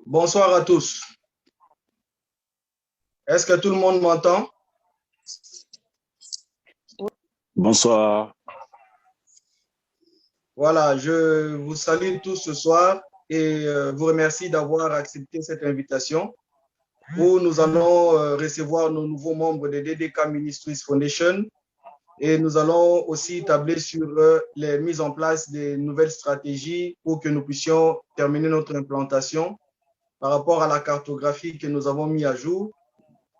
Bonsoir à tous. Est-ce que tout le monde m'entend? Bonsoir. Voilà, je vous salue tous ce soir et vous remercie d'avoir accepté cette invitation où nous allons recevoir nos nouveaux membres de DDK Ministries Foundation et nous allons aussi tabler sur les mises en place des nouvelles stratégies pour que nous puissions terminer notre implantation par rapport à la cartographie que nous avons mis à jour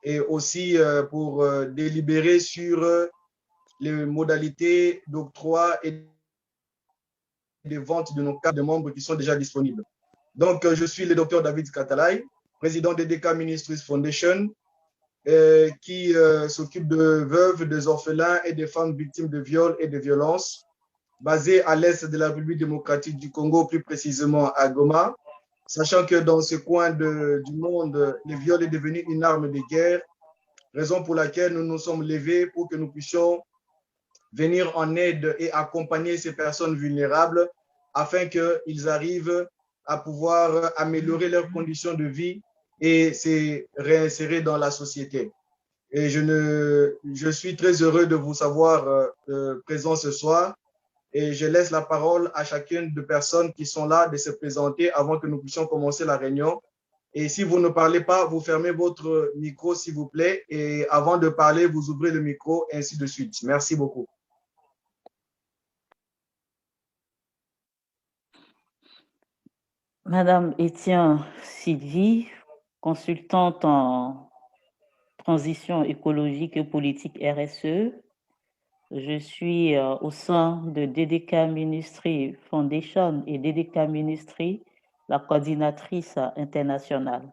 et aussi pour délibérer sur les modalités d'octroi et de vente de nos cartes de membres qui sont déjà disponibles. Donc, je suis le docteur David Katalay, président de DK Ministries Foundation, qui s'occupe de veuves, des orphelins et des femmes victimes de viols et de violences, basé à l'est de la République démocratique du Congo, plus précisément à Goma, sachant que dans ce coin du monde, le viol est devenu une arme de guerre, raison pour laquelle nous nous sommes levés pour que nous puissions venir en aide et accompagner ces personnes vulnérables afin qu'ils arrivent à pouvoir améliorer leurs conditions de vie et se réinsérer dans la société. Et je suis très heureux de vous savoir présent ce soir et je laisse la parole à chacune des personnes qui sont là de se présenter avant que nous puissions commencer la réunion. Et si vous ne parlez pas, vous fermez votre micro, s'il vous plaît. Et avant de parler, vous ouvrez le micro, et ainsi de suite. Merci beaucoup. Madame Etienne Sylvie, consultante en transition écologique et politique RSE. Je suis au sein de DDK Ministry Foundation et DDK Ministry, la coordinatrice internationale.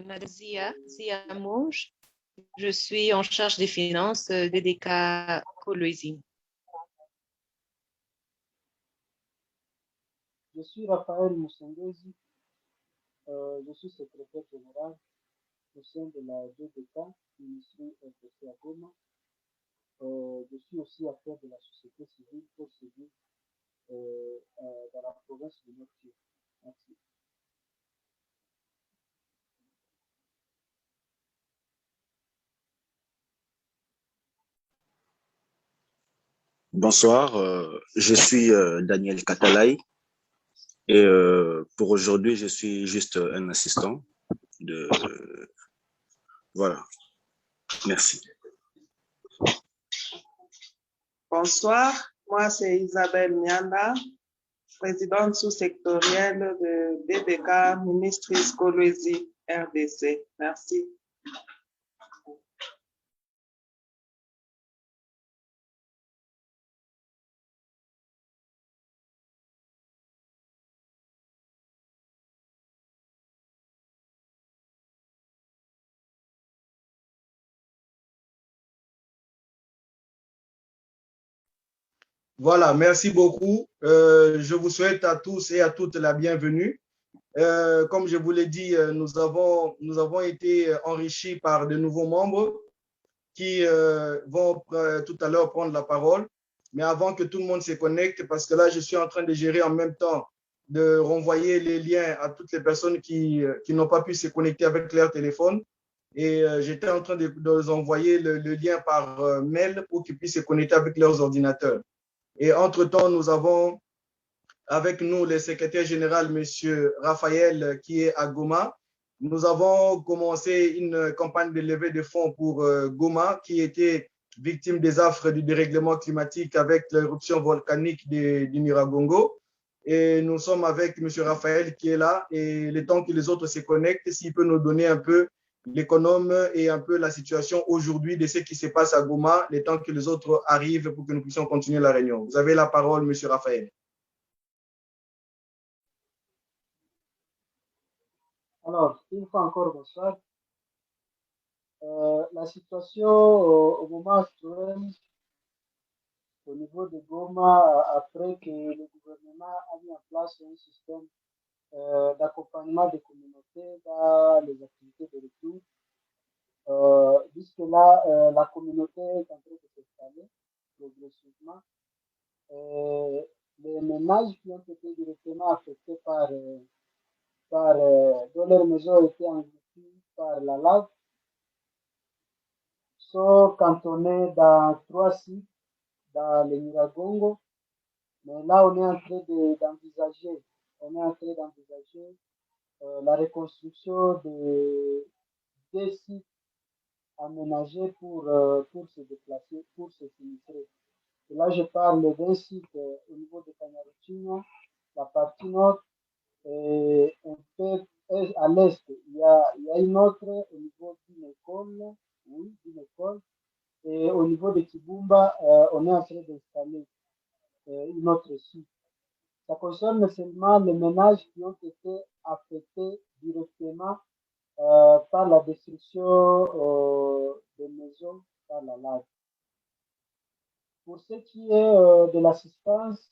Madame Zia Mouge, je suis en charge des finances DDK Kolwezi. Je suis Raphaël Moussengezi, je suis secrétaire général au sein de la DDK, Ministry RDC à Goma. Je suis aussi acteur de la société civile pour civile dans la province de Nord-Kivu. Merci. Bonsoir, je suis Daniel Katalay et pour aujourd'hui, je suis juste un assistant de... Voilà, merci. Bonsoir, moi c'est Isabelle Mianda, présidente sous-sectorielle de DDK Ministries Kolwezi RDC. Merci. Voilà, merci beaucoup. Je vous souhaite à tous et à toutes la bienvenue. Comme je vous l'ai dit, nous avons été enrichis par de nouveaux membres qui vont tout à l'heure prendre la parole. Mais avant que tout le monde se connecte, parce que là, je suis en train de gérer en même temps, de renvoyer les liens à toutes les personnes qui n'ont pas pu se connecter avec leur téléphone. Et j'étais en train de leur envoyer le lien par mail pour qu'ils puissent se connecter avec leurs ordinateurs. Et entre-temps, nous avons avec nous le secrétaire général, M. Raphaël, qui est à Goma. Nous avons commencé une campagne de levée de fonds pour Goma, qui était victime des affres du dérèglement climatique avec l'éruption volcanique du Nyiragongo. Et nous sommes avec M. Raphaël qui est là. Et le temps que les autres se connectent, s'il peut nous donner un peu l'économe et un peu la situation aujourd'hui de ce qui se passe à Goma, le temps que les autres arrivent pour que nous puissions continuer la réunion. Vous avez la parole, M. Raphaël. Alors, une fois encore, bonsoir. La situation au moment actuel, au niveau de Goma, après que le gouvernement a mis en place un système d'accompagnement des communautés dans les activités de retour, jusque-là, la communauté est en train de s'installer progressivement. les ménages qui ont été directement affectés dont leur maison a été engloutie par la lave sont cantonnés dans 3 sites dans le Miragongo. Mais là, on est en train d'envisager la reconstruction de 2 sites aménagés pour se déplacer, pour se sinistrer. Et là, je parle d'un site au niveau de Kanyaruchinya, la partie nord, et un peu à l'est. Il y a une autre au niveau d'une école, oui, d'une école. Et au niveau de Kibumba, on est en train d'installer une autre site. Ça concerne seulement les ménages qui ont été affectés directement par la destruction des maisons par la lave. Pour ce qui est de l'assistance,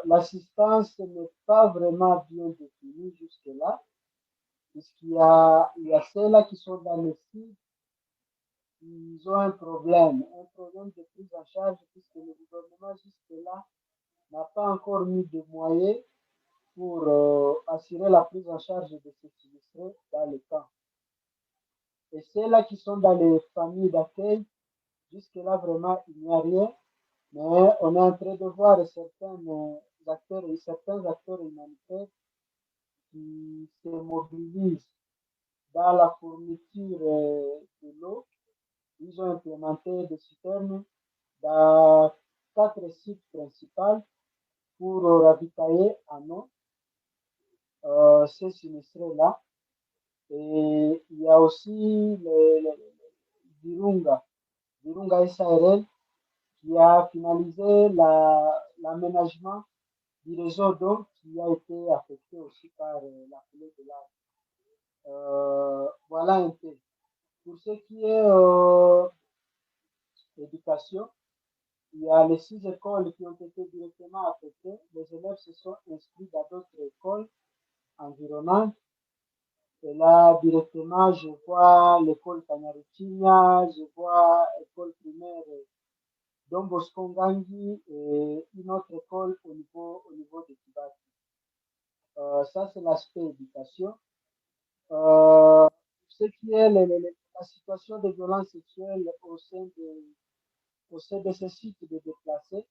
l'assistance n'est pas vraiment bien définie jusque-là, puisqu'il y a ceux-là qui sont dans le site, ils ont un problème de prise en charge, puisque le gouvernement jusque-là n'a pas encore mis de moyens pour assurer la prise en charge de ces sinistrés dans le camp. Et ceux-là qui sont dans les familles d'accueil, jusque-là, vraiment, il n'y a rien. Mais on est en train de voir certains acteurs humanitaires qui se mobilisent dans la fourniture de l'eau. Ils ont implémenté des citernes dans 4 sites principaux pour ravitailler en eau ces sinistrés-là. Et il y a aussi Virunga SARL qui a finalisé l'aménagement du réseau d'eau qui a été affecté aussi par la coulée de lave. Voilà un peu. Pour ce qui est éducation, il y a les 6 écoles qui ont été directement affectées. Les élèves se sont inscrits dans d'autres écoles environnantes. Et là, directement, je vois l'école Kanyaruchinya, je vois l'école primaire Don Bosco Ngangi et une autre école au niveau de Kibati. Ça, c'est l'aspect éducation. Ce qui est la situation de violence sexuelle au sein de ces sites de déplacés,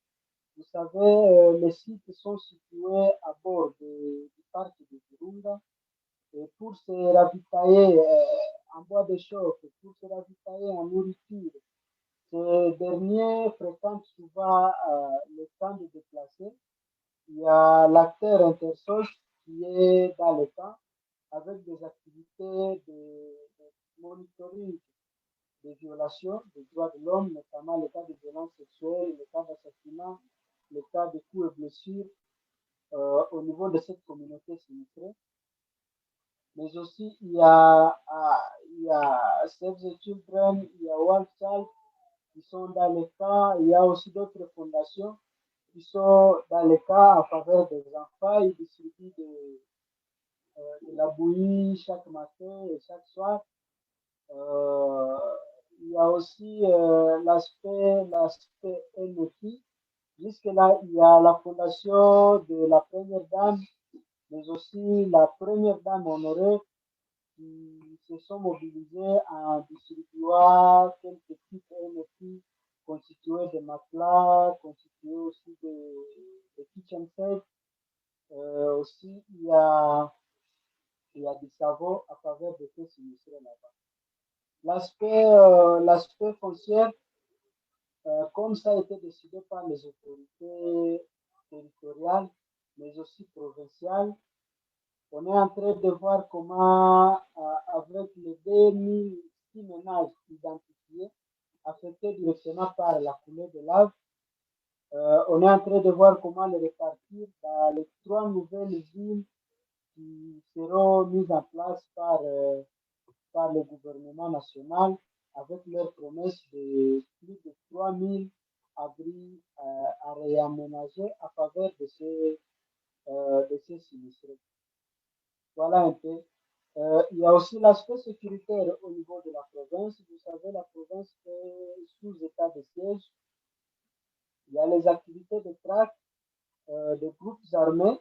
vous savez, les sites sont situés à bord du parc de Virunga. Et pour se ravitailler en bois de chauffe, pour se ravitailler en nourriture, ces derniers fréquentent souvent le camp de déplacés. Il y a l'acteur Intersos qui est dans le camp avec des activités de monitoring des violations des droits de l'homme, notamment le cas de violences sexuelles, le cas d'assassinat, le cas de coups et blessures au niveau de cette communauté sinistrée. Mais aussi, il y a Save the Children, il y a One Child qui sont dans le cas, il y a aussi d'autres fondations qui sont dans le cas en faveur des enfants. Ils distribuent de la bouillie chaque matin et chaque soir. Il y a aussi l'aspect NFI. Jusque-là, il y a la fondation de la première dame, mais aussi la première dame honorée qui se sont mobilisés en distribuant quelques petites NFI constituées de matelas, constituées aussi de kitchen sets. Aussi, il y a du savon à faveur de ces sinistrés là-bas. L'aspect foncier, comme ça a été décidé par les autorités territoriales, mais aussi provinciales, on est en train de voir comment, avec les 2006 ménages identifiés, affectés directement par la coulée de lave, on est en train de voir comment les répartir dans les 3 nouvelles villes qui seront mises en place par le gouvernement national avec leur promesse de plus de 3000 abris à réaménager à faveur de ces sinistrés. Voilà un peu. Il y a aussi l'aspect sécuritaire au niveau de la province. Vous savez, la province est sous état de siège. Il y a les activités de traque des groupes armés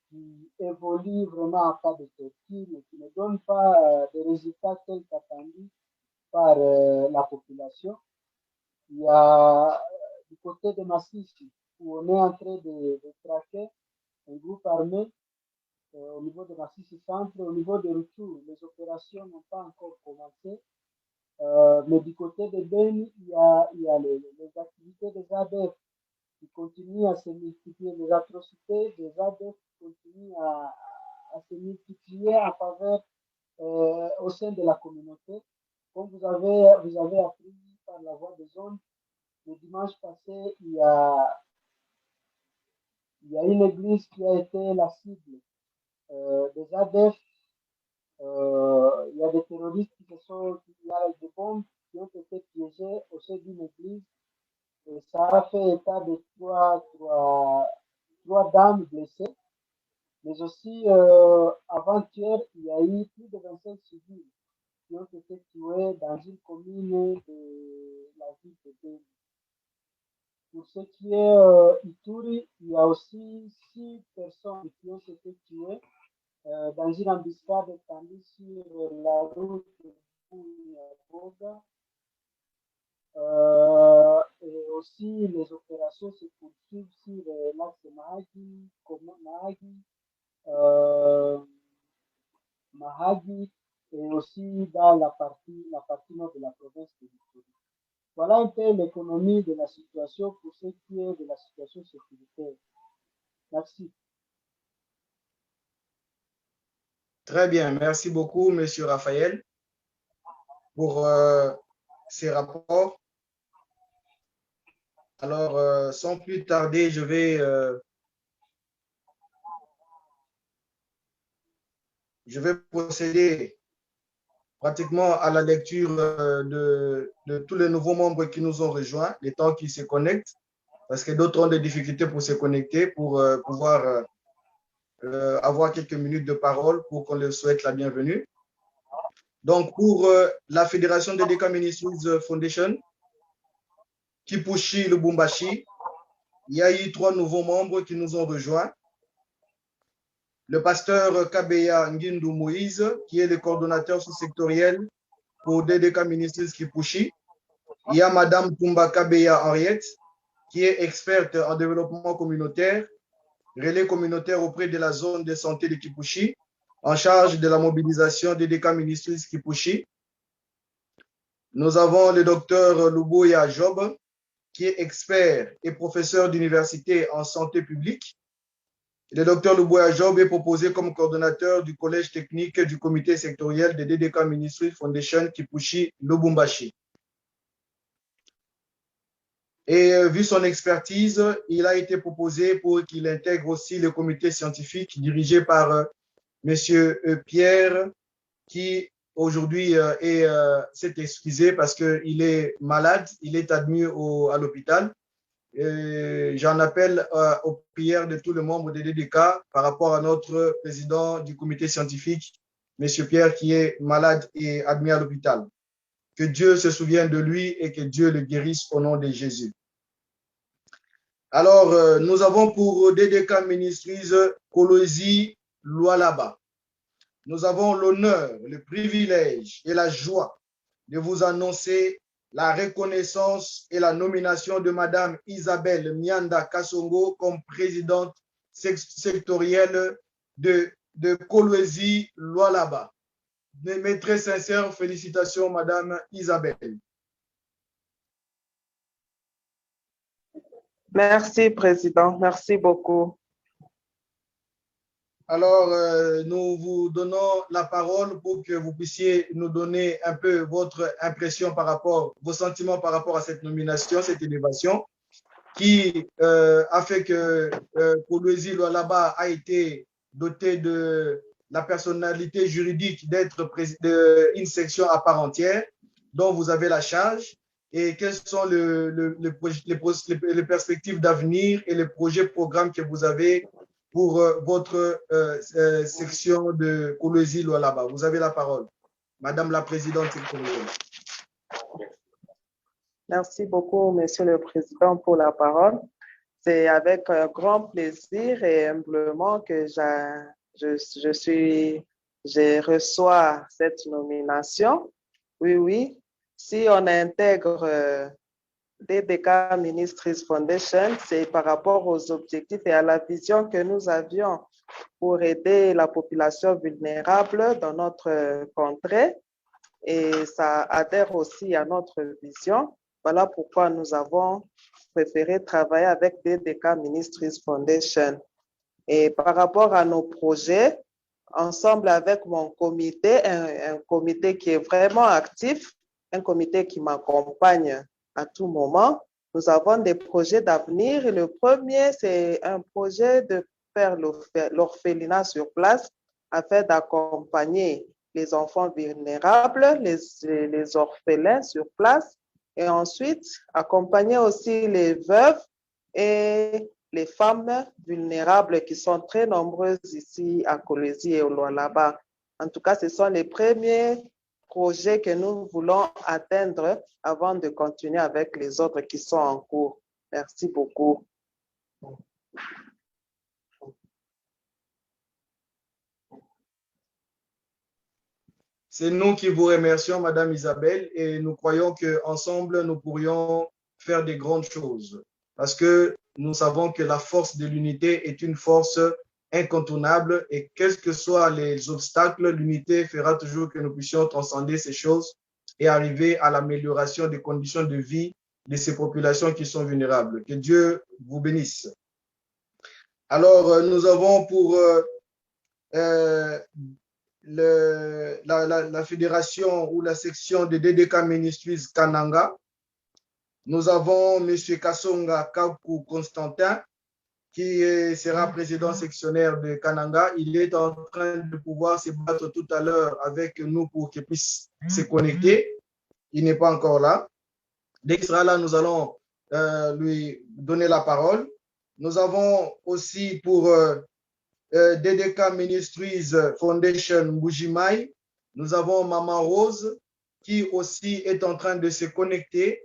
qui évoluent vraiment à pas de tortue, mais qui ne donnent pas des résultats tels qu'attendus par la population. Il y a du côté de Massissi, où on est en train de traquer un groupe armé au niveau de Massissi Centre, au niveau de Rutshuru. Les opérations n'ont pas encore commencé, mais du côté de Beni, il y a les activités des ADF qui continuent à se multiplier, les atrocités des ADF continuent à se multiplier en faveur au sein de la communauté. Comme vous avez appris par la voie des ondes, le dimanche passé, il y a une église qui a été la cible des ADF. Il y a des terroristes il y a des bombes qui ont été piégées au sein d'une église. Et ça a fait état de trois dames blessées. Mais aussi, avant-hier, il y a eu plus de 25 civils qui ont été tués dans une commune de la ville de Beni. Pour ce qui est Ituri, il y a aussi 6 personnes qui ont été tuées dans une embuscade étendue sur la route de Boga. Et aussi, les opérations se poursuivent sur l'axe Mahagi et aussi dans la partie nord de la province de Ituri. Voilà un peu l'économie de la situation pour ce qui est de la situation sécuritaire. Merci. Très bien, merci beaucoup, Monsieur Raphaël, pour ces rapports. Alors, sans plus tarder, je vais procéder pratiquement à la lecture de tous les nouveaux membres qui nous ont rejoints, les temps qui se connectent, parce que d'autres ont des difficultés pour se connecter, pour pouvoir avoir quelques minutes de parole pour qu'on leur souhaite la bienvenue. Donc, pour la Fédération DDK Ministries Foundation, Kipushi Lubumbashi, il y a eu 3 nouveaux membres qui nous ont rejoints. Le pasteur Kabeya Ngindu Moïse, qui est le coordonnateur sous-sectoriel pour DDK Ministries Kipushi. Il y a Madame Tumba Kabeya Henriette, qui est experte en développement communautaire, relais communautaire auprès de la zone de santé de Kipushi, en charge de la mobilisation DDK Ministries Kipushi. Nous avons le docteur Luboya Job, qui est expert et professeur d'université en santé publique. Le docteur Luboya Job est proposé comme coordonnateur du collège technique du comité sectoriel de DDK Ministries Foundation Kipushi Lubumbashi. Et vu son expertise, il a été proposé pour qu'il intègre aussi le comité scientifique dirigé par Monsieur Pierre, qui aujourd'hui s'est excusé parce qu'il est malade, il est admis à l'hôpital. J'en appelle aux prières de tous les membres de DDK par rapport à notre président du comité scientifique, M. Pierre, qui est malade et admis à l'hôpital. Que Dieu se souvienne de lui et que Dieu le guérisse au nom de Jésus. Alors, nous avons pour DDK Ministries Kolwezi Lualaba. Nous avons l'honneur, le privilège et la joie de vous annoncer la reconnaissance et la nomination de Madame Isabelle Mianda Kasongo comme présidente sectorielle de Kolwezi Lualaba. Mes très sincères félicitations, Madame Isabelle. Merci, Président. Merci beaucoup. Alors, nous vous donnons la parole pour que vous puissiez nous donner un peu votre impression par rapport, vos sentiments par rapport à cette nomination, cette élévation, qui a fait que Kolwezi Lualaba a été doté de la personnalité juridique d'être une section à part entière, dont vous avez la charge, et quelles sont les perspectives d'avenir et les projets, programmes que vous avez pour votre section de Kolwezi Lualaba. Vous avez la parole, Madame la Présidente sectorielle. Merci beaucoup, Monsieur le Président, pour la parole. C'est avec grand plaisir et humblement que je reçois cette nomination. Oui, oui. Si on intègre DDK Ministries Foundation, c'est par rapport aux objectifs et à la vision que nous avions pour aider la population vulnérable dans notre contrée. Et ça adhère aussi à notre vision. Voilà pourquoi nous avons préféré travailler avec DDK Ministries Foundation. Et par rapport à nos projets, ensemble avec mon comité, un comité qui est vraiment actif, un comité qui m'accompagne à tout moment, nous avons des projets d'avenir. Le premier, c'est un projet de faire l'orphelinat sur place afin d'accompagner les enfants vulnérables, les orphelins sur place, et ensuite accompagner aussi les veuves et les femmes vulnérables qui sont très nombreuses ici à Kolwezi et au Lualaba. En tout cas, ce sont les premiers projets que nous voulons atteindre avant de continuer avec les autres qui sont en cours. Merci beaucoup. C'est nous qui vous remercions, Madame Isabelle, et nous croyons qu'ensemble, nous pourrions faire des grandes choses. Parce que nous savons que la force de l'unité est une force incontournable et quels que soient les obstacles, l'unité fera toujours que nous puissions transcender ces choses et arriver à l'amélioration des conditions de vie de ces populations qui sont vulnérables. Que Dieu vous bénisse. Alors, nous avons pour la fédération ou la section de DDK Ministries Kananga. Nous avons M. Kassonga Kaku Constantin, qui sera président sectionnaire de Kananga. Il est en train de pouvoir se battre tout à l'heure avec nous pour qu'il puisse se connecter. Il n'est pas encore là. Dès qu'il sera là, nous allons lui donner la parole. Nous avons aussi pour DDK Ministries Foundation Mbujimai, nous avons Maman Rose qui aussi est en train de se connecter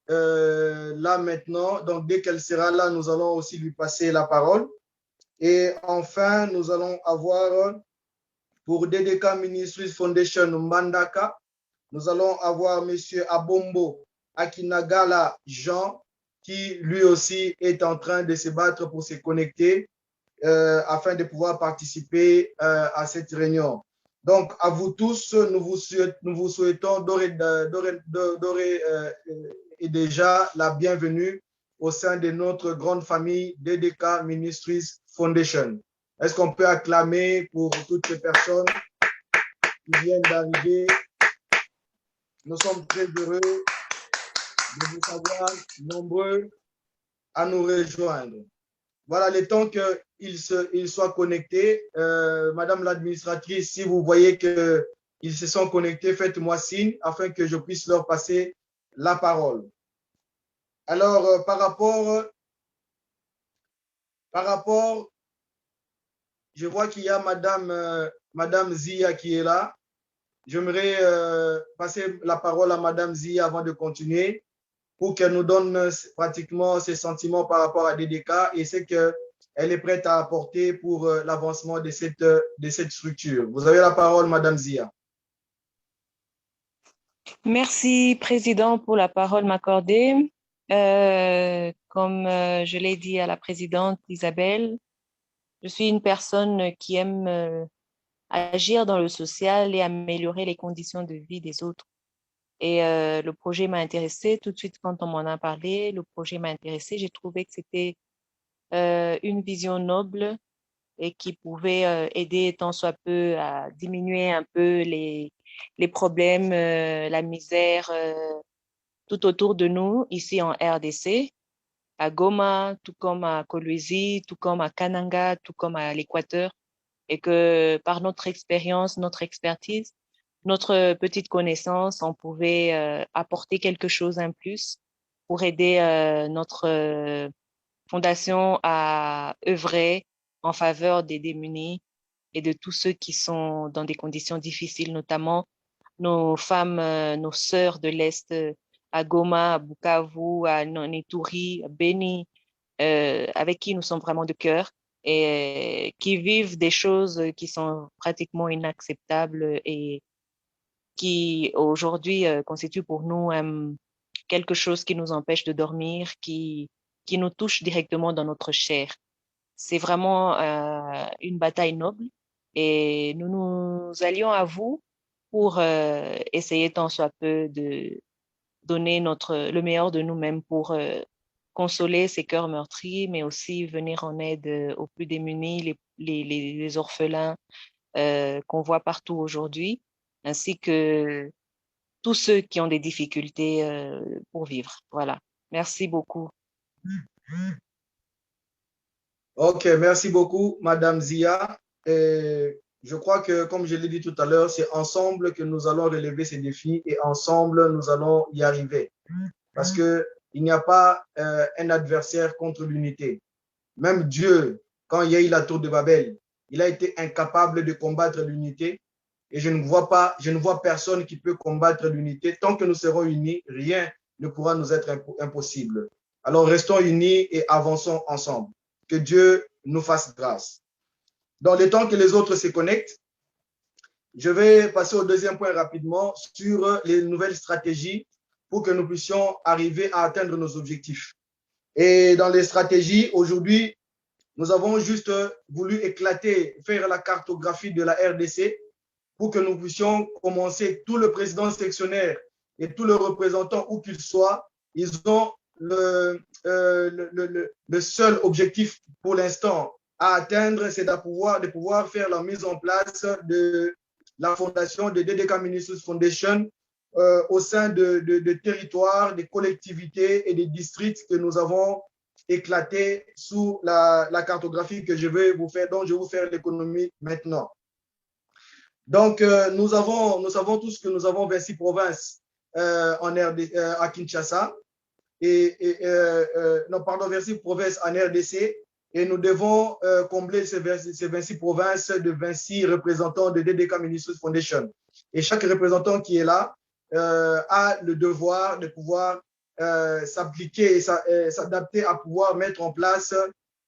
là maintenant. Donc, dès qu'elle sera là, nous allons aussi lui passer la parole. Et enfin, nous allons avoir pour DDK Ministries Foundation Mandaka, nous allons avoir M. Abombo Akinagala Jean qui lui aussi est en train de se battre pour se connecter afin de pouvoir participer à cette réunion. Donc, à vous tous, nous vous souhaitons d'ores et déjà la bienvenue au sein de notre grande famille DDK Ministries Foundation. Est-ce qu'on peut acclamer pour toutes ces personnes qui viennent d'arriver? Nous sommes très heureux de vous savoir nombreux à nous rejoindre. Voilà, le temps qu'ils soient connectés. Madame l'administratrice, si vous voyez qu'ils se sont connectés, faites-moi signe afin que je puisse leur passer la parole. Alors, par rapport, je vois qu'il y a Madame Zia qui est là. J'aimerais passer la parole à Madame Zia avant de continuer pour qu'elle nous donne pratiquement ses sentiments par rapport à DDK et ce qu'elle est prête à apporter pour l'avancement de cette structure. Vous avez la parole, Madame Zia. Merci, Président, pour la parole m'accorder. Comme je l'ai dit à la présidente Isabelle, je suis une personne qui aime agir dans le social et améliorer les conditions de vie des autres. Et le projet m'a intéressée tout de suite quand on m'en a parlé. Le projet m'a intéressée. J'ai trouvé que c'était une vision noble et qui pouvait aider tant soit peu à diminuer un peu les problèmes, la misère tout autour de nous ici en RDC, à Goma, tout comme à Kolwezi, tout comme à Kananga, tout comme à l'Équateur, et que par notre expérience, notre expertise, notre petite connaissance, on pouvait apporter quelque chose en plus pour aider notre fondation à œuvrer en faveur des démunis et de tous ceux qui sont dans des conditions difficiles, notamment nos femmes, nos sœurs de l'Est à Goma, à Bukavu, à Ituri, à Beni, avec qui nous sommes vraiment de cœur et qui vivent des choses qui sont pratiquement inacceptables et qui aujourd'hui constituent pour nous quelque chose qui nous empêche de dormir, qui nous touche directement dans notre chair. C'est vraiment une bataille noble et nous allions à vous pour essayer tant soit peu de donner le meilleur de nous-mêmes pour consoler ces cœurs meurtris, mais aussi venir en aide aux plus démunis, les orphelins qu'on voit partout aujourd'hui, ainsi que tous ceux qui ont des difficultés pour vivre. Voilà. Merci beaucoup. Ok, merci beaucoup, Madame Zia. Et je crois que, comme je l'ai dit tout à l'heure, c'est ensemble que nous allons relever ces défis et ensemble, nous allons y arriver. Parce qu'il n'y a pas un adversaire contre l'unité. Même Dieu, quand il y a eu la tour de Babel, il a été incapable de combattre l'unité. Et je ne vois personne qui peut combattre l'unité. Tant que nous serons unis, rien ne pourra nous être impossible. Alors restons unis et avançons ensemble. Que Dieu nous fasse grâce. Dans le temps que les autres se connectent, je vais passer au deuxième point rapidement sur les nouvelles stratégies pour que nous puissions arriver à atteindre nos objectifs. Et dans les stratégies, aujourd'hui, nous avons juste voulu faire la cartographie de la RDC pour que nous puissions commencer. Tout le président sectionnaire et tous les représentants, où qu'ils soient, ils ont le seul objectif pour l'instant à atteindre, c'est de pouvoir faire la mise en place de la fondation de DDK Ministries Foundation au sein de territoires, des collectivités et des districts que nous avons éclatés sous la cartographie que je vais vous faire, dont je vais vous faire l'économie maintenant. Donc, nous savons tous que nous avons 26 provinces à Kinshasa, 26 provinces en RDC, et nous devons combler ces 26 provinces de 26 représentants de DDK Ministries Foundation. Et chaque représentant qui est là a le devoir de pouvoir s'appliquer et s'adapter à pouvoir mettre en place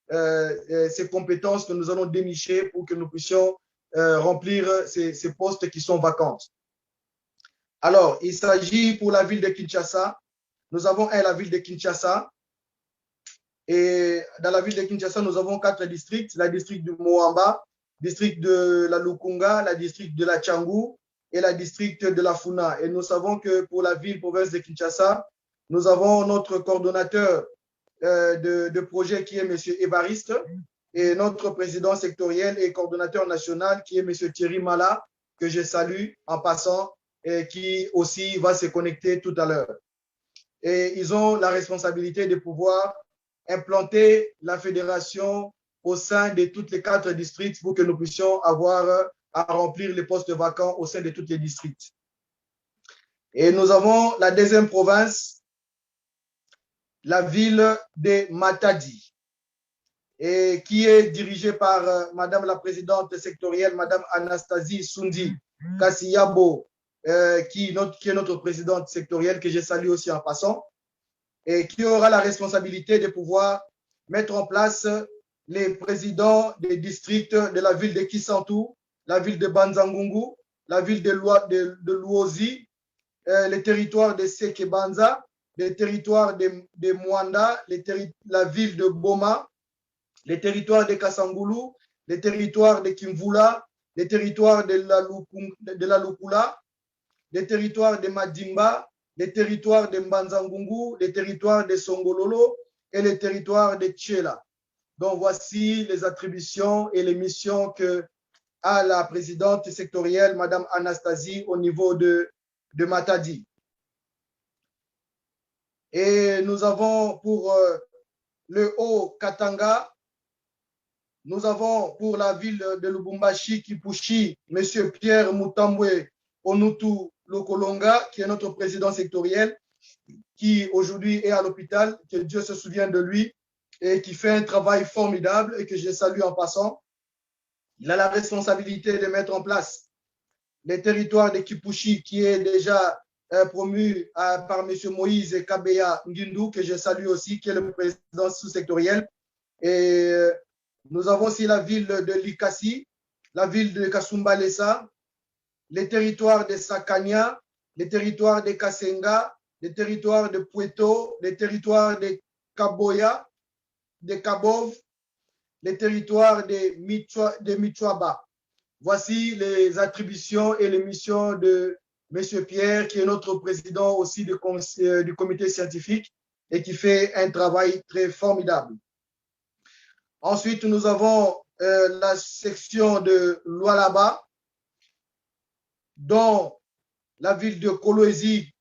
ces compétences que nous allons dénicher pour que nous puissions remplir ces postes qui sont vacants. Alors, il s'agit pour la ville de Kinshasa. Nous avons la ville de Kinshasa. Et dans la ville de Kinshasa, nous avons 4 districts. La district de Moamba, district de la Lukunga, la district de la Tchangou et la district de la Funa. Et nous savons que pour la ville, province de Kinshasa, nous avons notre coordonnateur de projet qui est M. Évariste et notre président sectoriel et coordonnateur national qui est M. Thierry Mala, que je salue en passant et qui aussi va se connecter tout à l'heure. Et ils ont la responsabilité de pouvoir implanter la fédération au sein de toutes les 4 districts pour que nous puissions avoir à remplir les postes vacants au sein de tous les districts. Et nous avons la deuxième province, la ville de Matadi, et qui est dirigée par Madame la présidente sectorielle, Madame Anastasie Sundi Kassiyabo, qui est notre présidente sectorielle, que je salue aussi en passant, et qui aura la responsabilité de pouvoir mettre en place les présidents des districts de la ville de Kisantu, la ville de Banzangungu, la ville de Luozi, les territoires de Sekebanza, les territoires de Mwanda, la ville de Boma, les territoires de Kasangulu, les territoires de Kimvula, les territoires de la Lukula, les territoires de Madimba, les territoires de Mbanzangungu, les territoires de Songololo et les territoires de Tchela. Donc, voici les attributions et les missions que a la présidente sectorielle, Madame Anastasie, au niveau de Matadi. Et nous avons pour le Haut-Katanga, nous avons pour la ville de Lubumbashi, Kipushi, M. Pierre Mutambwe Onutu Lokolonga, qui est notre président sectoriel, qui aujourd'hui est à l'hôpital, que Dieu se souvienne de lui et qui fait un travail formidable et que je salue en passant. Il a la responsabilité de mettre en place les territoires de Kipushi, qui est déjà promu par M. Moïse Kabeya Ngindou, que je salue aussi, qui est le président sous-sectoriel. Et nous avons aussi la ville de Likasi, la ville de Kasumbalesa, les territoires de Sakania, les territoires de Kasenga, les territoires de Pueto, les territoires de Kaboya, de Kabov, les territoires de Michoaba. Voici les attributions et les missions de M. Pierre, qui est notre président aussi du comité scientifique et qui fait un travail très formidable. Ensuite, nous avons la section de Lualaba, dont la ville de Kolwezi,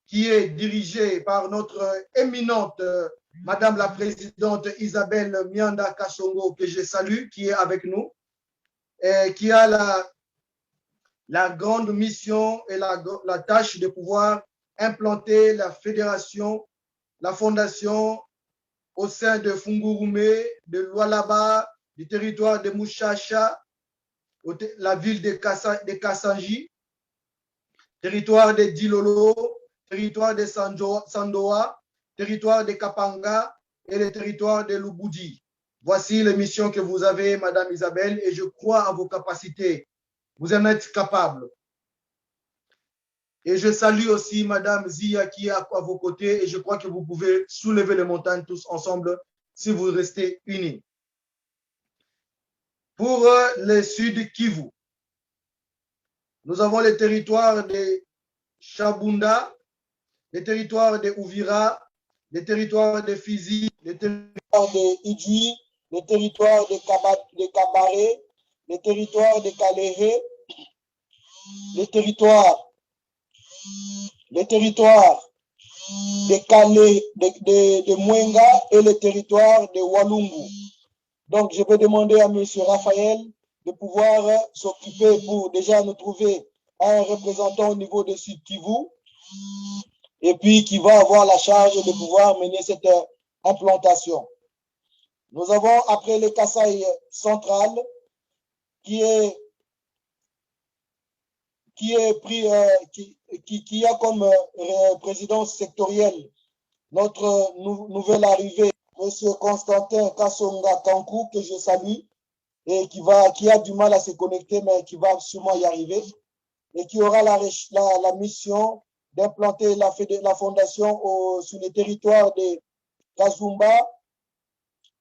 qui est dirigée par notre éminente Madame la Présidente Isabelle Mianda Kassongo, que je salue, qui est avec nous, et qui a la grande mission et la tâche de pouvoir implanter la fédération, la fondation au sein de Fungurume, de Lualaba, du territoire de Muchacha, la ville de Kassanji, territoire de Dilolo, territoire de Sandoa, territoire de Kapanga et le territoire de Lubudi. Voici les missions que vous avez, Madame Isabelle, et je crois à vos capacités. Vous en êtes capable. Et je salue aussi Madame Zia qui est à vos côtés et je crois que vous pouvez soulever les montagnes tous ensemble si vous restez unis. Pour le sud Kivu, nous avons les territoires de Chabunda, les territoires de Uvira, les territoires de Fizi, les territoires de Idji, les territoires de Kabare, les territoires de Kalehe, les territoires de Kale, de Mwenga et les territoires de Walungu. Donc, je vais demander à M. Raphaël de pouvoir s'occuper pour déjà nous trouver un représentant au niveau de Sud Kivu et puis qui va avoir la charge de pouvoir mener cette implantation. Nous avons après le Kasaï central qui a comme présidence sectorielle notre nouvelle arrivée, M. Constantin Kassonga Kankou, que je salue, et qui a du mal à se connecter, mais qui va sûrement y arriver, et qui aura la mission d'implanter la fondation sur les territoires de Kazumba,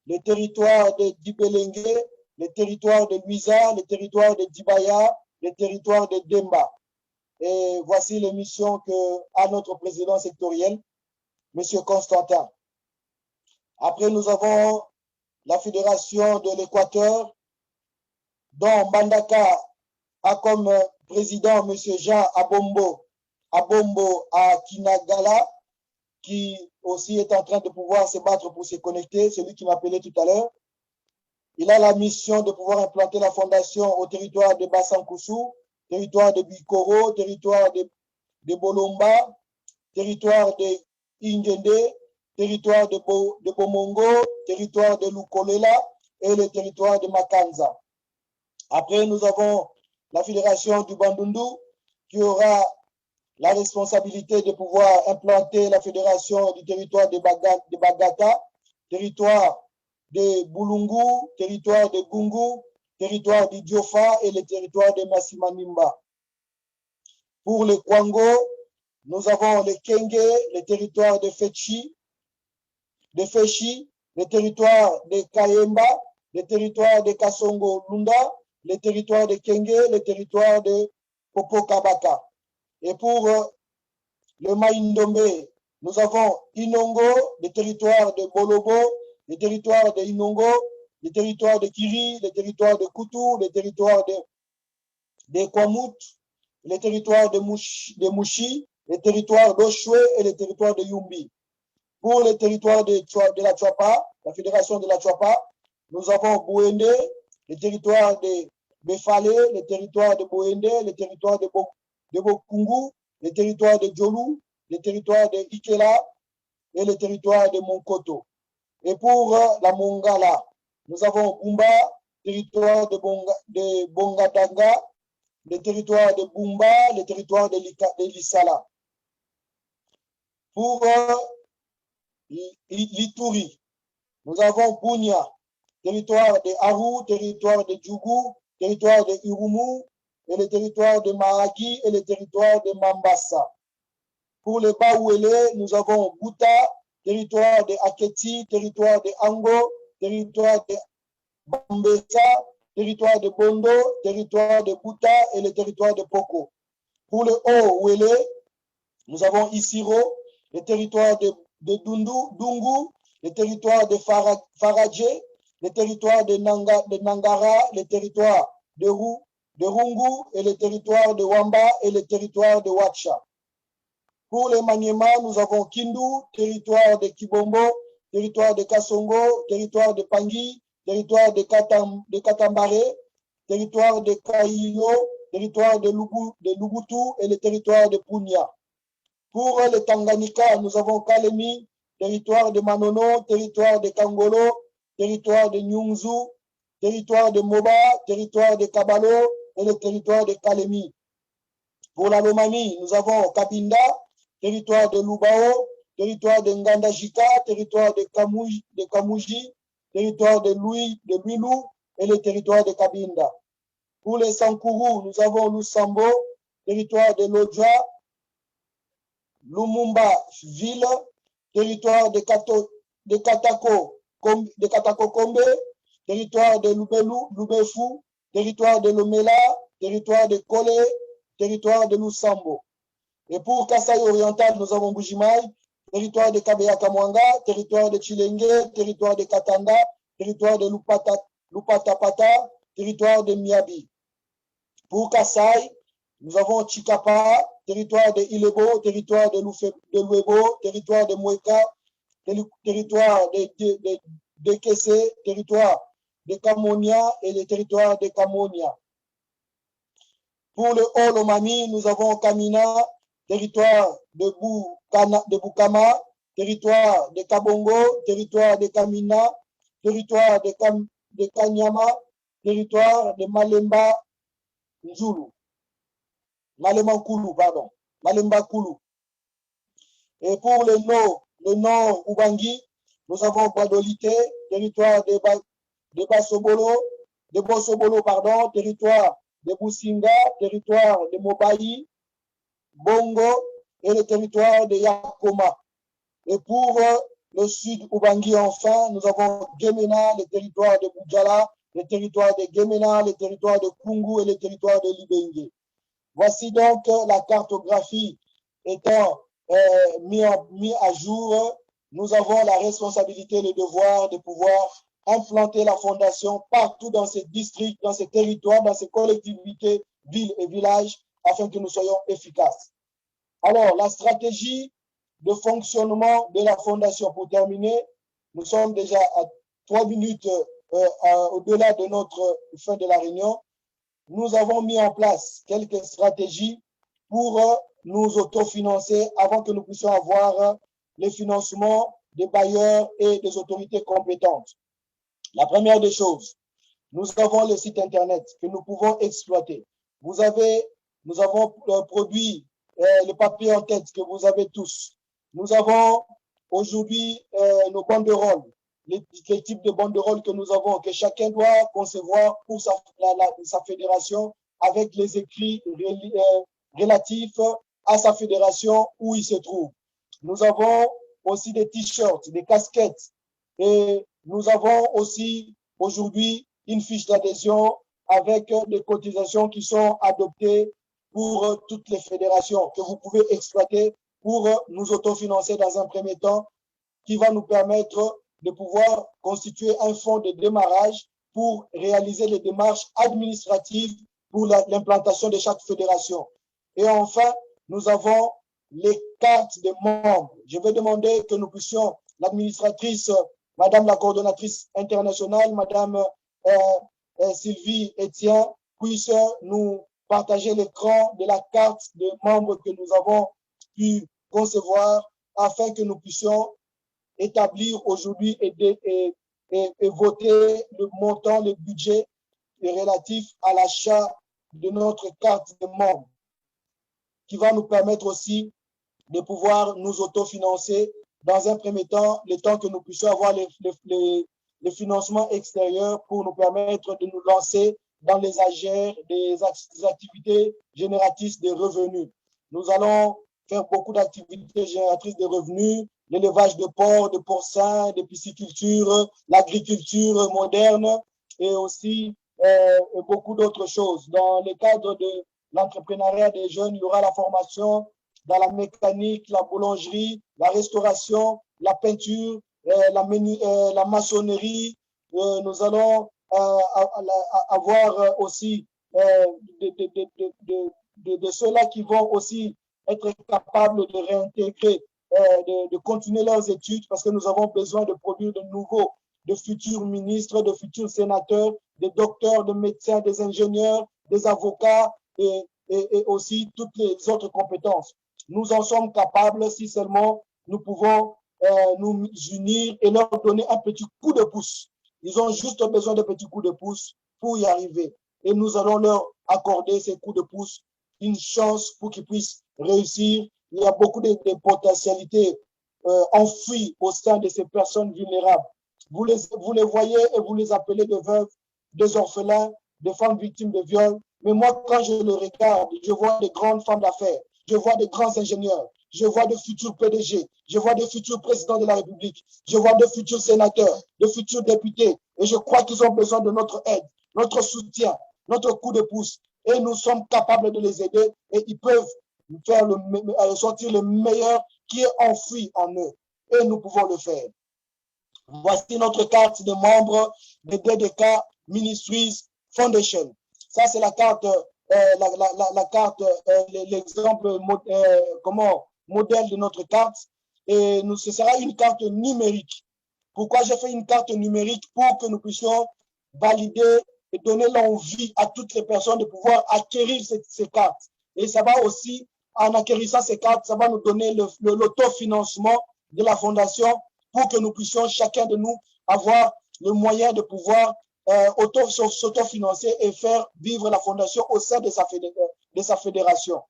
les territoires de Dibelenge, les territoires de Luisa, les territoires de Dibaya, les territoires de Demba. Et voici les missions qu'a notre président sectoriel, M. Constantin. Après, nous avons la Fédération de l'Équateur, dont Bandaka a comme président M. Jean Abombo à Kinagala, qui aussi est en train de pouvoir se battre pour se connecter, celui qui m'appelait tout à l'heure. Il a la mission de pouvoir implanter la fondation au territoire de Bassankoussou, territoire de Bikoro, territoire de Bolomba, territoire de Ingende, territoire de Bomongo, territoire de Lukolela et le territoire de Makanza. Après, nous avons la fédération du Bandundu qui aura la responsabilité de pouvoir implanter la fédération du territoire de Bagata, territoire de Bulungu, territoire de Gungu, territoire de Diofa et le territoire de Massimanimba. Pour le Kwango, nous avons le Kenge, le territoire de Fechi, le territoire de Kayemba, le territoire de Kasongo Lunda, le territoire de Kenge, le territoire de Popokabaka. Et pour le Maïndombe, nous avons Inongo, le territoire de Bolobo, le territoire de Inongo, le territoire de Kiri, le territoire de Koutou, le territoire de Kwamout, le territoire de Mouchi, le territoire d'Oshwe et le territoire de Yumbi. Pour le territoire de la Chouapa, la fédération de la Chouapa, nous avons Bouende, le territoire de Befale, le territoire de Bouende, le territoire de Bokungu, le territoire de Djolou, le territoire de Ikela et le territoire de Monkoto. Et pour la Mongala, nous avons Bumba, territoire de Bongatanga, le territoire de Bumba, le territoire de Lissala. Pour l'Ituri, nous avons Bunia, territoire de Aru, territoire de Djougou, territoire de Urumu, et le territoire de Mahagi et le territoire de Mambasa. Pour le Baouélé, nous avons Bouta, territoire de Aketi, territoire de Ango, territoire de Bambessa, territoire de Bondo, territoire de Bouta et le territoire de Poko. Pour le Haut-Ouélé, nous avons Isiro, le territoire de Dungu, le territoire de Faradje, le territoire de Nangara, le territoire de Rungu et le territoire de Wamba et le territoire de Wacha. Pour les Maniema, nous avons Kindu, territoire de Kibombo, territoire de Kasongo, territoire de Pangui, territoire de Katambare, territoire de Kailo, territoire de Lubutu et le territoire de Punya. Pour le Tanganyika, nous avons Kalemi, territoire de Manono, territoire de Kangolo, territoire de Nyungzu, territoire de Moba, territoire de Kabalo et le territoire de Kalemi. Pour la Lomami, nous avons Kabinda, territoire de Lubao, territoire de Ngandajika, territoire de Kamuji, territoire de Luilou et le territoire de Kabinda. Pour les Sankourou, nous avons Lusambo, territoire de Lodja, Lumumba ville, territoire de Katako Kombe, territoire de Lubefu, territoire de Lomela, territoire de Kole, territoire de Lusambo. Et pour Kasaï oriental, nous avons Bujimaï, territoire de Kabeya Kamwanga, territoire de Chilenge, territoire de Katanda, territoire de Lupatapata, territoire de Miabi. Pour Kasaï, nous avons Chikapa, territoire de Ilebo, territoire de Luebo, territoire de Mweka, territoire de Kessé, territoire de Kamonia et le territoire de Kamonia. Pour le Haut-Lomami, nous avons Kamina, territoire de Bukama, territoire de Kabongo, territoire de Kamina, territoire de Kanyama, territoire de Malemba Nzulu. Malemba Koulou. Et pour le nord Ubangi, nous avons Guadolite, territoire de Bosobolo, territoire de Businga, territoire de Mobayi, Bongo et le territoire de Yakoma. Et pour le sud Ubangi, enfin, nous avons Gemena, le territoire de Boudjala, le territoire de Gemena, le territoire de Kungu et le territoire de Libenge. Voici donc la cartographie étant mise à jour. Nous avons la responsabilité et le devoir de pouvoir implanter la fondation partout dans ces districts, dans ces territoires, dans ces collectivités, villes et villages, afin que nous soyons efficaces. Alors, la stratégie de fonctionnement de la fondation, pour terminer, nous sommes déjà à 3 minutes au-delà de notre fin de la réunion. Nous avons mis en place quelques stratégies pour nous autofinancer avant que nous puissions avoir les financements des bailleurs et des autorités compétentes. La première des choses, nous avons le site Internet que nous pouvons exploiter. Nous avons produit le papier en tête que vous avez tous. Nous avons aujourd'hui nos banderoles, les types de banderoles que nous avons, que chacun doit concevoir pour sa fédération avec les écrits relatifs à sa fédération où il se trouve. Nous avons aussi des t-shirts, des casquettes et nous avons aussi aujourd'hui une fiche d'adhésion avec des cotisations qui sont adoptées pour toutes les fédérations que vous pouvez exploiter pour nous autofinancer dans un premier temps qui va nous permettre de pouvoir constituer un fonds de démarrage pour réaliser les démarches administratives pour l'implantation de chaque fédération. Et enfin, nous avons les cartes des membres. Je vais demander que nous puissions, l'administratrice, Madame la coordonnatrice internationale, Madame Sylvie Etienne, puisse nous partager l'écran de la carte de membres que nous avons pu concevoir afin que nous puissions établir aujourd'hui et voter le montant, le budget relatif à l'achat de notre carte de membre, qui va nous permettre aussi de pouvoir nous autofinancer dans un premier temps, le temps que nous puissions avoir les financements extérieurs pour nous permettre de nous lancer dans les AGR, des activités génératrices de revenus. Nous allons faire beaucoup d'activités génératrices de revenus, l'élevage de porcs, de porcins, de pisciculture, l'agriculture moderne et aussi beaucoup d'autres choses. Dans le cadre de l'entrepreneuriat des jeunes, il y aura la formation dans la mécanique, la boulangerie, la restauration, la peinture, la maçonnerie. Nous allons avoir aussi de ceux-là qui vont aussi être capables de réintégrer, de continuer leurs études parce que nous avons besoin de produire de nouveaux, de futurs ministres, de futurs sénateurs, des docteurs, des médecins, des ingénieurs, des avocats et aussi toutes les autres compétences. Nous en sommes capables si seulement nous pouvons nous unir et leur donner un petit coup de pouce. Ils ont juste besoin de petits coups de pouce pour y arriver. Et nous allons leur accorder ces coups de pouce, une chance pour qu'ils puissent réussir. Il y a beaucoup de potentialités enfouies au sein de ces personnes vulnérables. Vous les voyez et vous les appelez des veuves, des orphelins, des femmes victimes de viol. Mais moi, quand je le regarde, je vois des grandes femmes d'affaires, je vois des grands ingénieurs, je vois de futurs PDG, je vois de futurs présidents de la République, je vois de futurs sénateurs, de futurs députés. Et je crois qu'ils ont besoin de notre aide, notre soutien, notre coup de pouce. Et nous sommes capables de les aider et ils peuvent faire sortir le meilleur qui est enfoui en eux. Et nous pouvons le faire. Voici notre carte de membres de DDK Ministries Foundation. Ça, c'est la carte, l'exemple modèle de notre carte. Et ce sera une carte numérique. Pourquoi j'ai fait une carte numérique? Pour que nous puissions valider et donner l'envie à toutes les personnes de pouvoir acquérir ces cartes. Et ça va aussi, en acquérissant ces cartes, ça va nous donner l'autofinancement de la fondation pour que nous puissions, chacun de nous, avoir le moyen de pouvoir s'autofinancer et faire vivre la fondation au sein de sa fédération.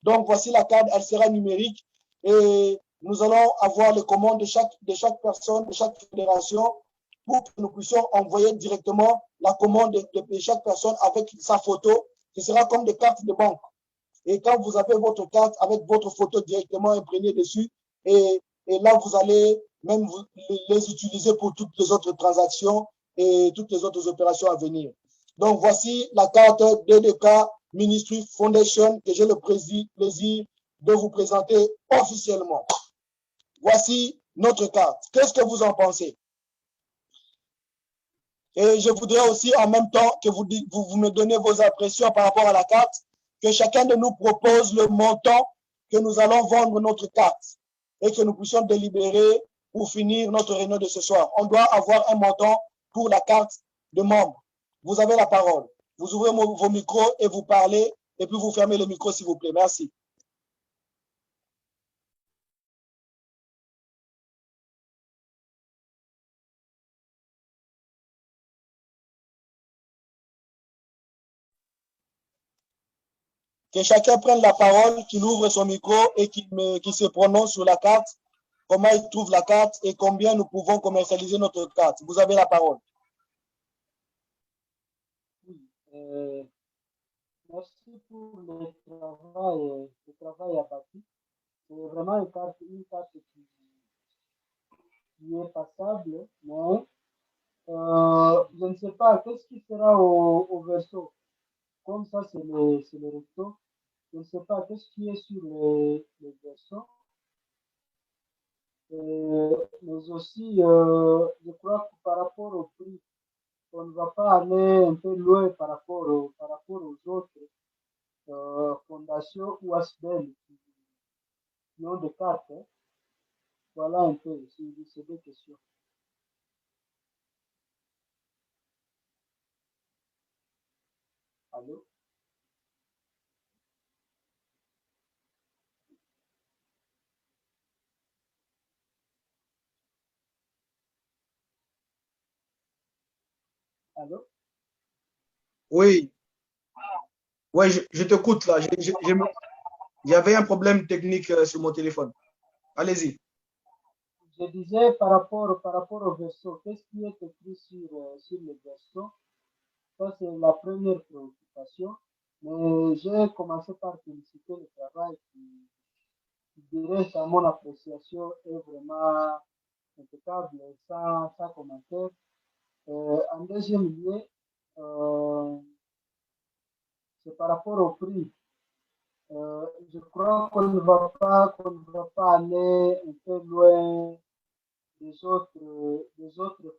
Donc, voici la carte, elle sera numérique et nous allons avoir les commandes de chaque personne, de chaque fédération pour que nous puissions envoyer directement la commande de chaque personne avec sa photo. Ce sera comme des cartes de banque. Et quand vous avez votre carte avec votre photo directement imprégnée dessus, et là, vous allez même les utiliser pour toutes les autres transactions et toutes les autres opérations à venir. Donc, voici la carte DDK Ministry Foundation que j'ai le plaisir de vous présenter officiellement. Voici notre carte. Qu'est-ce que vous en pensez? Et je voudrais aussi en même temps que vous me donnez vos impressions par rapport à la carte, que chacun de nous propose le montant que nous allons vendre notre carte et que nous puissions délibérer pour finir notre réunion de ce soir. On doit avoir un montant pour la carte de membre. Vous avez la parole. Vous ouvrez vos micros et vous parlez et puis vous fermez le micro s'il vous plaît. Merci. Que chacun prenne la parole, qu'il ouvre son micro et qu'il se prononce sur la carte, comment il trouve la carte et combien nous pouvons commercialiser notre carte. Vous avez la parole. Oui, merci pour le travail abattu. C'est vraiment une carte qui est passable, mais je ne sais pas, qu'est-ce qui sera au verso? Comme ça, c'est le recto. Je ne sais pas, qu'est-ce qui est sur le verso? Mais aussi, je crois que par rapport au prix, on ne va pas aller un peu loin par rapport aux autres fondations ou ASBEL qui ont des cartes. Hein. Voilà un peu, c'est deux questions. Allô? Allô? Oui, ouais, je t'écoute là. Il y avait un problème technique sur mon téléphone. Allez-y. Je disais par rapport au verso, qu'est-ce qui est écrit sur le verso? Ça, c'est la première préoccupation. Mais j'ai commencé par féliciter le travail qui dirais à mon appréciation, est vraiment impeccable, sans commentaire. En deuxième lieu, c'est par rapport au prix. Je crois qu'on ne va pas aller un peu loin des autres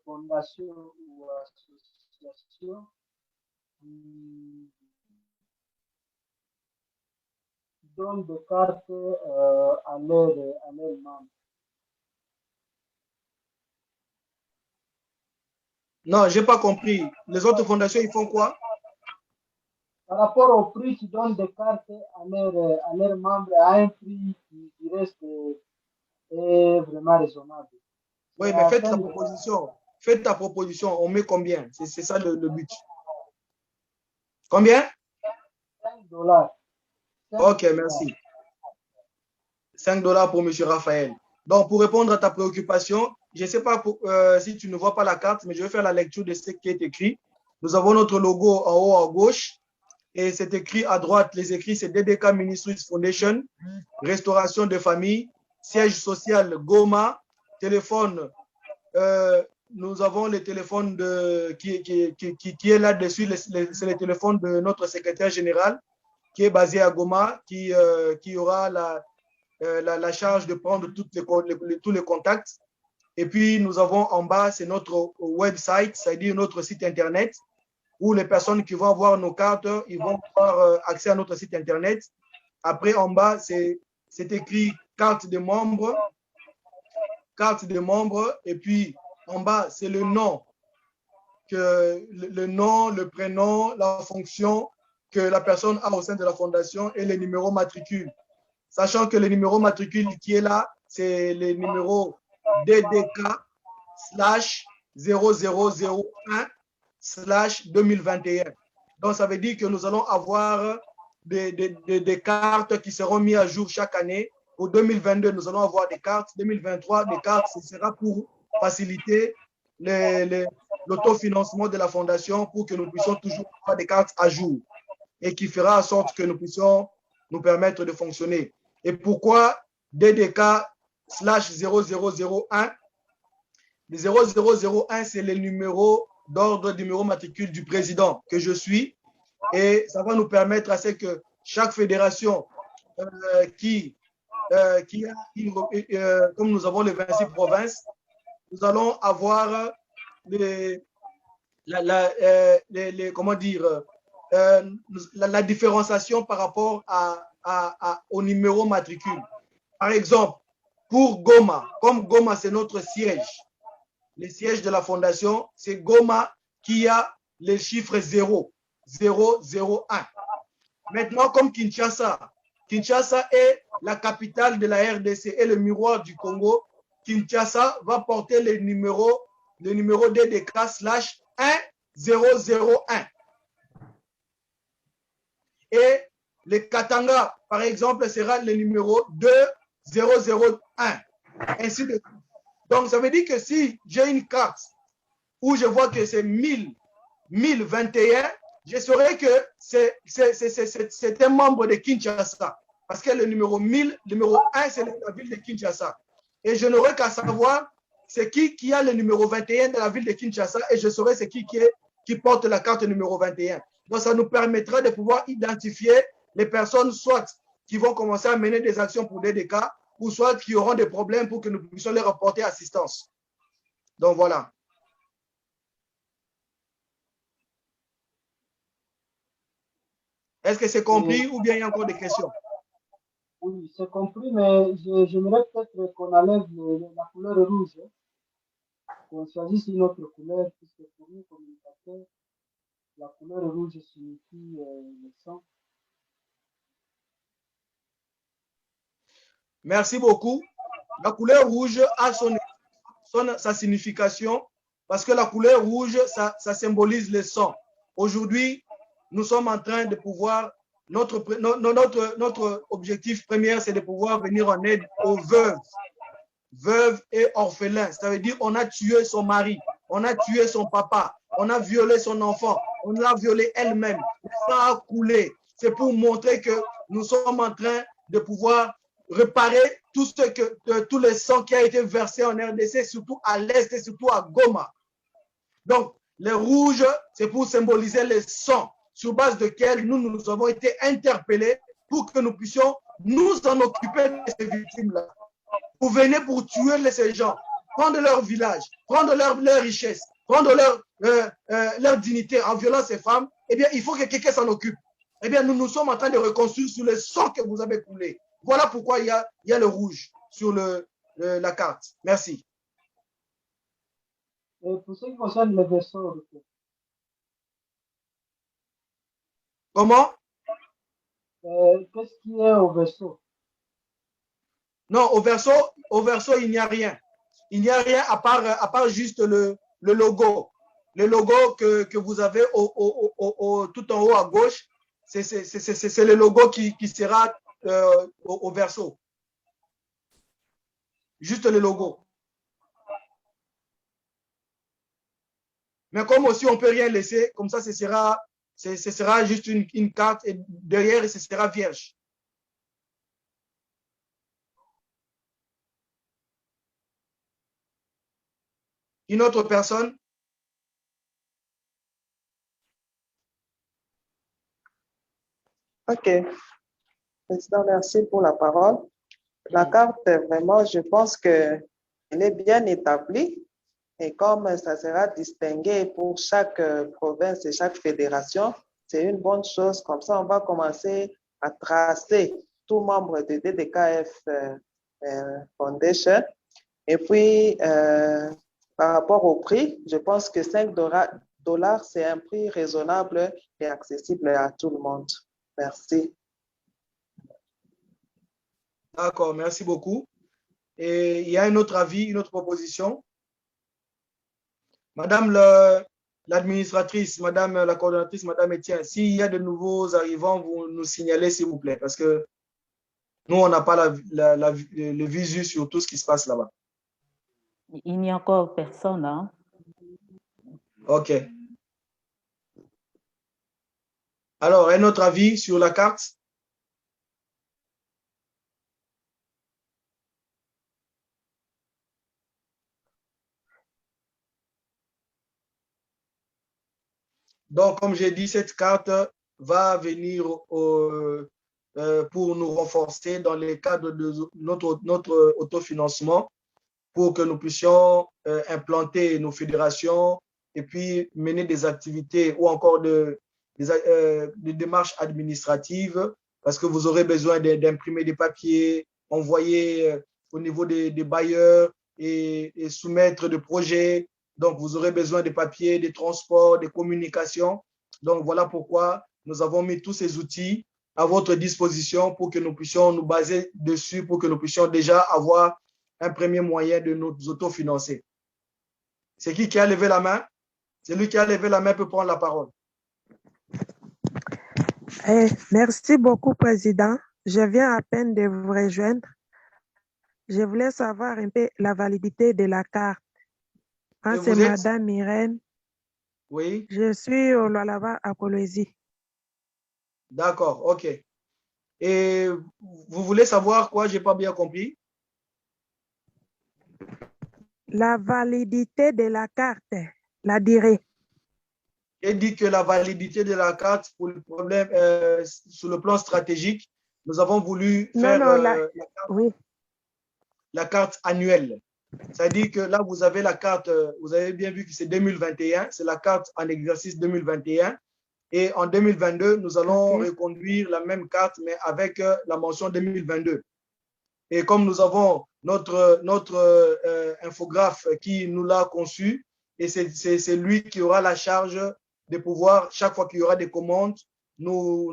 fondations ou associations qui donnent des cartes à leurs membres. Non, je n'ai pas compris. Les autres fondations, ils font quoi? Par rapport au prix qui donnent des cartes à leurs membres à un prix qui reste est vraiment raisonnable. Oui, mais faites la proposition. Faites ta proposition. On met combien? C'est ça le but. Combien? $5. Ok, merci. $5 pour M. Raphaël. Donc, pour répondre à ta préoccupation, je ne sais pas si tu ne vois pas la carte, mais je vais faire la lecture de ce qui est écrit. Nous avons notre logo en haut à gauche et c'est écrit à droite. Les écrits, c'est DDK Ministries Foundation, restauration de famille, siège social Goma, téléphone. Nous avons le téléphone qui est là-dessus, c'est le téléphone de notre secrétaire général qui est basé à Goma, qui aura la charge de prendre tous les contacts. Et puis, nous avons en bas, c'est notre website, c'est-à-dire notre site Internet, où les personnes qui vont avoir nos cartes, ils vont avoir accès à notre site Internet. Après, en bas, c'est écrit carte de membre, et puis en bas, c'est le nom, le prénom, la fonction que la personne a au sein de la fondation et le numéro matricule. Sachant que le numéro matricule qui est là, c'est le numéro DDK/0001/2021. Donc, ça veut dire que nous allons avoir des cartes qui seront mises à jour chaque année. Pour 2022, nous allons avoir des cartes. 2023, des cartes, ce sera pour faciliter l'autofinancement de la fondation pour que nous puissions toujours avoir des cartes à jour et qui fera en sorte que nous puissions nous permettre de fonctionner. Et pourquoi DDK/0001? Le 0001, c'est le numéro d'ordre, numéro matricule du président que je suis. Et ça va nous permettre à ce que chaque fédération qui a, comme nous avons les 26 provinces, nous allons avoir comment dire, la différenciation par rapport au numéro matricule. Par exemple, pour Goma, comme Goma c'est notre siège, le siège de la fondation, c'est Goma qui a le chiffre 0, 001. Maintenant, comme Kinshasa est la capitale de la RDC et le miroir du Congo, Kinshasa va porter le numéro DDK/1001. Et le Katanga, par exemple, sera le numéro 2001. Ainsi de suite. Donc, ça veut dire que si j'ai une carte où je vois que c'est 1021, je saurais que c'est un membre de Kinshasa. Parce que le numéro 1000, numéro 1, c'est la ville de Kinshasa. Et je n'aurais qu'à savoir c'est qui a le numéro 21 de la ville de Kinshasa et je saurais c'est qui porte la carte numéro 21. Donc, ça nous permettra de pouvoir identifier les personnes soit qui vont commencer à mener des actions pour DDK ou soit qui auront des problèmes pour que nous puissions leur apporter assistance. Donc, voilà. Est-ce que c'est compris ou bien il y a encore des questions? Oui, c'est compris, mais j'aimerais peut-être qu'on enlève la couleur rouge, qu'on choisisse une autre couleur, puisque pour nous, communicateurs, la couleur rouge signifie le sang. Merci beaucoup. La couleur rouge a sa signification parce que la couleur rouge, ça symbolise le sang. Aujourd'hui, nous sommes en train de pouvoir notre objectif premier, c'est de pouvoir venir en aide aux veuves et orphelins. Ça veut dire on a tué son mari, on a tué son papa, on a violé son enfant, on l'a violée elle-même. Ça a coulé. C'est pour montrer que nous sommes en train de pouvoir réparer tout le sang qui a été versé en RDC, surtout à l'Est et surtout à Goma. Donc, les rouges, c'est pour symboliser le sang sur base duquel nous avons été interpellés pour que nous puissions nous en occuper de ces victimes-là. Vous venez pour tuer ces gens, prendre leur village, prendre leur richesse, prendre leur dignité en violant ces femmes, eh bien, il faut que quelqu'un s'en occupe. Eh bien, nous sommes en train de reconstruire sur le sang que vous avez coulé. Voilà pourquoi il y a le rouge sur la carte. Merci. Et pour ce qui concerne le vaisseau, Comment? qu'est-ce qu'il y a au vaisseau? Non, au verso, il n'y a rien. Il n'y a rien à part juste le logo. Le logo que vous avez tout en haut à gauche, c'est le logo qui sera au verso. Juste le logo. Mais comme aussi on ne peut rien laisser, comme ça, ce sera juste une carte et derrière, ce sera vierge. Une autre personne? Ok. Président, merci pour la parole. La carte, vraiment, je pense qu'elle est bien établie et comme ça sera distingué pour chaque province et chaque fédération, c'est une bonne chose. Comme ça, on va commencer à tracer tout membre de DDKF Foundation. Et puis, par rapport au prix, je pense que 5 $, c'est un prix raisonnable et accessible à tout le monde. Merci. D'accord, merci beaucoup. Et il y a un autre avis, une autre proposition. Madame l'administratrice, Madame la coordonnatrice, Madame Etienne, s'il y a de nouveaux arrivants, vous nous signalez, s'il vous plaît, parce que nous, on n'a pas le visu sur tout ce qui se passe là-bas. Il n'y a encore personne, hein? OK. Alors, un autre avis sur la carte? Donc, comme j'ai dit, cette carte va venir pour nous renforcer dans le cadre de notre autofinancement pour que nous puissions implanter nos fédérations et puis mener des activités ou encore des démarches administratives parce que vous aurez besoin d'imprimer des papiers, envoyer au niveau des bailleurs et soumettre des projets. Donc, vous aurez besoin de papiers, des transports, des communications. Donc, voilà pourquoi nous avons mis tous ces outils à votre disposition pour que nous puissions nous baser dessus, pour que nous puissions déjà avoir un premier moyen de nous autofinancer. C'est qui a levé la main? Celui qui a levé la main peut prendre la parole. Merci beaucoup, Président. Je viens à peine de vous rejoindre. Je voulais savoir un peu la validité de la carte. C'est Madame Irène. Oui. Je suis au Lualaba à Kolwezi. D'accord, OK. Et vous voulez savoir quoi? Je n'ai pas bien compris. La validité de la carte, la durée. Et dit que la validité de la carte pour le problème sur le plan stratégique, nous avons voulu faire la carte annuelle. C'est-à-dire que là, vous avez la carte, vous avez bien vu que c'est 2021, c'est la carte en exercice 2021. Et en 2022, nous allons reconduire la même carte, mais avec la mention 2022. Et comme nous avons notre infographe qui nous l'a conçu, et c'est lui qui aura la charge de pouvoir, chaque fois qu'il y aura des commandes, nous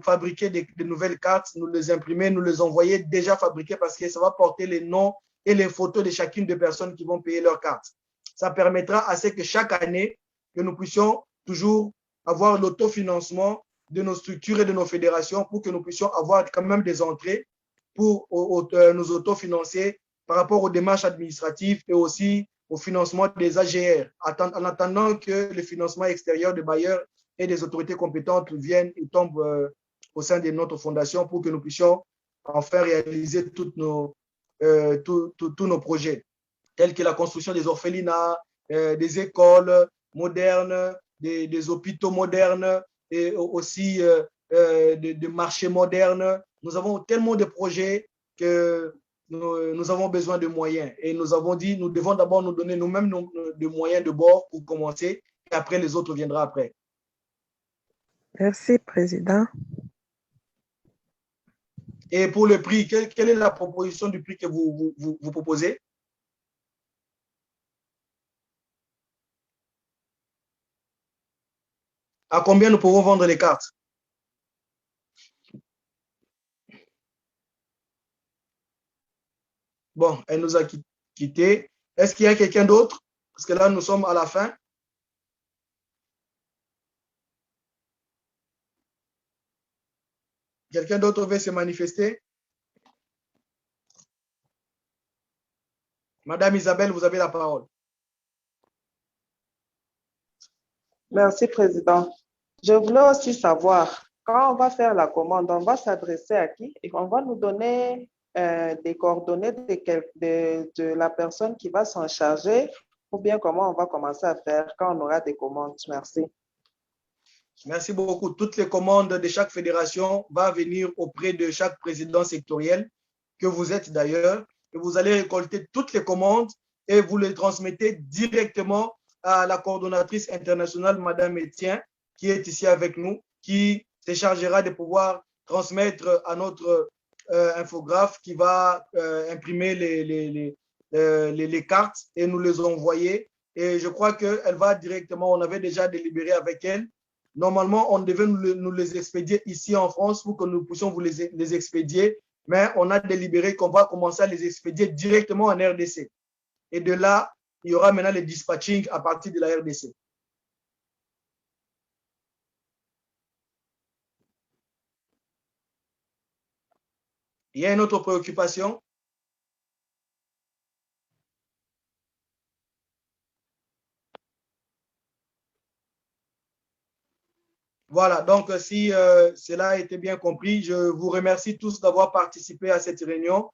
fabriquer des nouvelles cartes, nous les imprimer, nous les envoyer déjà fabriquées parce que ça va porter les noms et les photos de chacune des personnes qui vont payer leur carte. Ça permettra à ce que chaque année, que nous puissions toujours avoir l'autofinancement de nos structures et de nos fédérations pour que nous puissions avoir quand même des entrées pour nous autofinancer par rapport aux démarches administratives et aussi au financement des AGR, en attendant que le financement extérieur des bailleurs et des autorités compétentes viennent et tombent au sein de notre fondation pour que nous puissions enfin réaliser tous nos projets, tels que la construction des orphelinats, des écoles modernes, des hôpitaux modernes et aussi des marchés modernes. Nous avons tellement de projets que nous avons besoin de moyens. Et nous avons dit, nous devons d'abord nous donner nous-mêmes des moyens de bord pour commencer, et après les autres viendront après. Merci, Président. Et pour le prix, quelle est la proposition du prix que vous proposez? À combien nous pouvons vendre les cartes? Bon, elle nous a quittés. Est-ce qu'il y a quelqu'un d'autre? Parce que là, nous sommes à la fin. Quelqu'un d'autre veut se manifester? Madame Isabelle, vous avez la parole. Merci, Président. Je voulais aussi savoir, quand on va faire la commande, on va s'adresser à qui et on va nous donner des coordonnées de la personne qui va s'en charger ou bien comment on va commencer à faire quand on aura des commandes. Merci. Merci beaucoup. Toutes les commandes de chaque fédération vont venir auprès de chaque président sectoriel, que vous êtes d'ailleurs, et vous allez récolter toutes les commandes et vous les transmettez directement à la coordonnatrice internationale, Madame Etienne, qui est ici avec nous, qui se chargera de pouvoir transmettre à notre infographe qui va imprimer les cartes et nous les envoyer. Et je crois qu'elle va directement, on avait déjà délibéré avec elle. Normalement, on devait nous les expédier ici en France pour que nous puissions vous les expédier, mais on a délibéré qu'on va commencer à les expédier directement en RDC. Et de là, il y aura maintenant le dispatching à partir de la RDC. Il y a une autre préoccupation? Voilà, donc si cela a été bien compris, je vous remercie tous d'avoir participé à cette réunion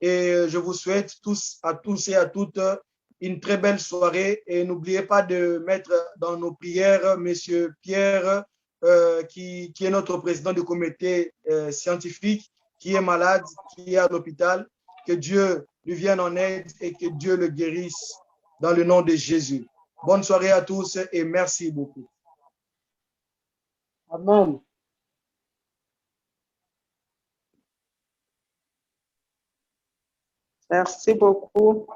et je vous souhaite tous et à toutes une très belle soirée et n'oubliez pas de mettre dans nos prières Monsieur Pierre, qui est notre président du comité scientifique, qui est malade, qui est à l'hôpital. Que Dieu lui vienne en aide et que Dieu le guérisse dans le nom de Jésus. Bonne soirée à tous et merci beaucoup. Amen. Merci beaucoup.